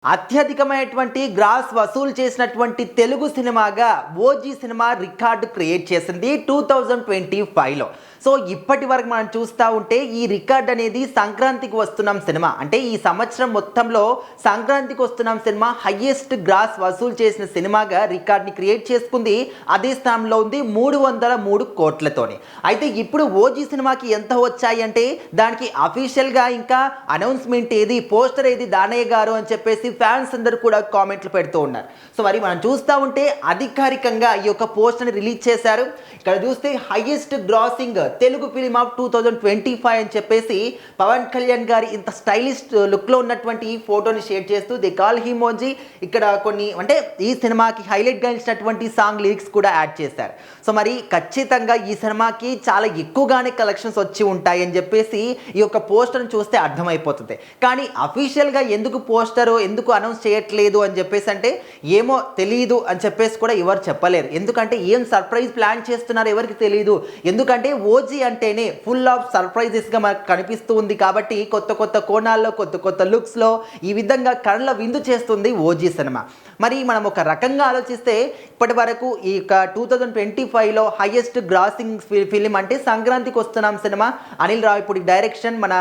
అత్యధికమైనటువంటి గ్రాస్ వసూలు చేసినటువంటి తెలుగు సినిమాగా ఓజీ సినిమా రికార్డు క్రియేట్ చేసింది 2025లో. సో ఇప్పటి వరకు మనం చూస్తూ ఉంటే ఈ రికార్డ్ అనేది సంక్రాంతికి వస్తున్నాం సినిమా అంటే ఈ సంవత్సరం మొత్తంలో సంక్రాంతికి వస్తున్నాం సినిమా హయ్యెస్ట్ గ్రాస్ వసూలు చేసిన సినిమాగా రికార్డ్ని క్రియేట్ చేసుకుంది. అదే స్థానంలో ఉంది 303 కోట్లతోని. అయితే ఇప్పుడు ఓజీ సినిమాకి ఎంత వచ్చాయి అంటే దానికి అఫీషియల్గా ఇంకా అనౌన్స్మెంట్ ఏది, పోస్టర్ ఏది దానయ్య గారు అని చెప్పేసి ఫ్యాన్స్ అందరూ కూడా కామెంట్లు పెడుతూ ఉన్నారు. సో మరి మనం చూస్తూ ఉంటే అధికారికంగా ఈ యొక్క పోస్టర్ని రిలీజ్ చేశారు. ఇక్కడ చూస్తే highest grossing Telugu film of 2025 అని చెప్పేసి పవన్ కళ్యాణ్ గారి ఇంత స్టైలిష్ లుక్లో ఉన్నటువంటి ఈ ఫోటోని షేర్ చేస్తూ ది కాల్ హిమోజీ ఇక్కడ కొన్ని అంటే ఈ సినిమాకి హైలైట్గా ఇచ్చినటువంటి సాంగ్ లిరిక్స్ కూడా యాడ్ చేశారు. సో మరి ఖచ్చితంగా ఈ సినిమాకి చాలా ఎక్కువగానే కలెక్షన్స్ వచ్చి ఉంటాయి అని చెప్పేసి ఈ యొక్క పోస్టర్ని చూస్తే అర్థమైపోతుంది. కానీ అఫీషియల్గా ఎందుకు పోస్టరు ఎందుకు అనౌన్స్ చేయట్లేదు అని చెప్పేసి అంటే ఏమో తెలియదు అని చెప్పేసి కూడా ఎవరు చెప్పలేరు. ఎందుకంటే ఏం సర్ప్రైజ్ ప్లాన్ చేస్తున్నారో ఎవరికి తెలియదు. ఎందుకంటే ఓజీ అంటేనే ఫుల్ ఆఫ్ సర్ప్రైజెస్గా మనకు కనిపిస్తూ ఉంది కాబట్టి కొత్త కొత్త కోణాల్లో కొత్త కొత్త లుక్స్లో ఈ విధంగా కళ్ళ విందు చేస్తుంది ఓజీ సినిమా. మరి మనం ఒక రకంగా ఆలోచిస్తే ఇప్పటి వరకు ఈ 2025లో హైయెస్ట్ గ్రాసింగ్ ఫిలిం అంటే సంక్రాంతికి వస్తున్నాం సినిమా, అనిల్ రావిపూడి డైరెక్షన్, మన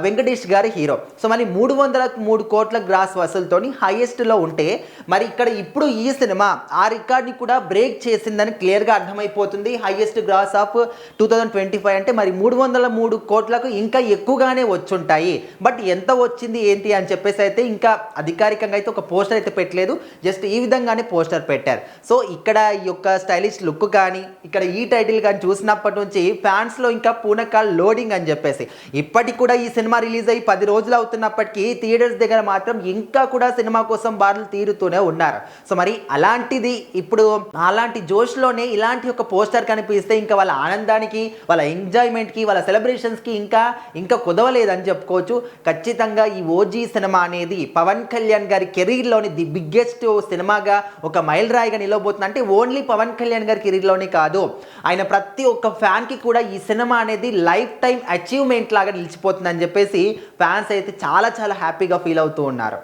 వెంకటేష్ గారి హీరో. సో మరి 303 కోట్ల గ్రాస్ వసూలుతోని హైయెస్ట్లో ఉంటే మరి ఇక్కడ ఇప్పుడు ఈ సినిమా ఆ రికార్డ్ని కూడా బ్రేక్ చేసిందని క్లియర్గా అర్థమైపోతుంది. హైయెస్ట్ గ్రాస్ ఆఫ్ 2025 అంటే మరి 303 కోట్లకు ఇంకా ఎక్కువగానే వచ్చుంటాయి. బట్ ఎంత వచ్చింది ఏంటి అని చెప్పేసి అయితే ఇంకా అధికారికంగా అయితే ఒక పోస్టర్ అయితే పెట్టలేదు, జస్ట్ ఈ విధంగానే పోస్టర్ పెట్టారు. సో ఇక్కడ ఈ యొక్క స్టైలిష్ లుక్ కానీ ఇక్కడ ఈ టైటిల్ కానీ చూసినప్పటి నుంచి ఫ్యాన్స్లో ఇంకా పూనకాల్ లోడింగ్ అని చెప్పేసి ఇప్పటికి కూడా ఈ సినిమా రిలీజ్ అయ్యి 10 రోజులు అవుతున్నప్పటికీ థియేటర్స్ దగ్గర మాత్రం ఇంకా కూడా సినిమా కోసం బారులు తీరుతూనే ఉన్నారు. సో మరి అలాంటిది ఇప్పుడు అలాంటి జోష్లోనే ఇలాంటి ఒక పోస్టర్ కనిపిస్తే ఇంకా వాళ్ళ ఆనందానికి, వాళ్ళ ఎంజాయ్మెంట్కి, వాళ్ళ సెలబ్రేషన్స్కి ఇంకా కుదవలేదని చెప్పుకోవచ్చు. ఖచ్చితంగా ఈ ఓజీ సినిమా అనేది పవన్ కళ్యాణ్ గారి కెరీర్లోని ది బిగ్గెస్ట్ సినిమాగా ఒక మైల్ రాయిగా నిలవబోతుంది. అంటే ఓన్లీ పవన్ కళ్యాణ్ గారి కెరీర్లోనే కాదు, ఆయన ప్రతి ఒక్క ఫ్యాన్కి కూడా ఈ సినిమా అనేది లైఫ్ టైం అచీవ్మెంట్ లాగా నిలిచిపోతుందని చెప్పేసి ఫ్యాన్స్ అయితే చాలా చాలా హ్యాపీగా ఫీల్ అవుతూ ఉన్నారు.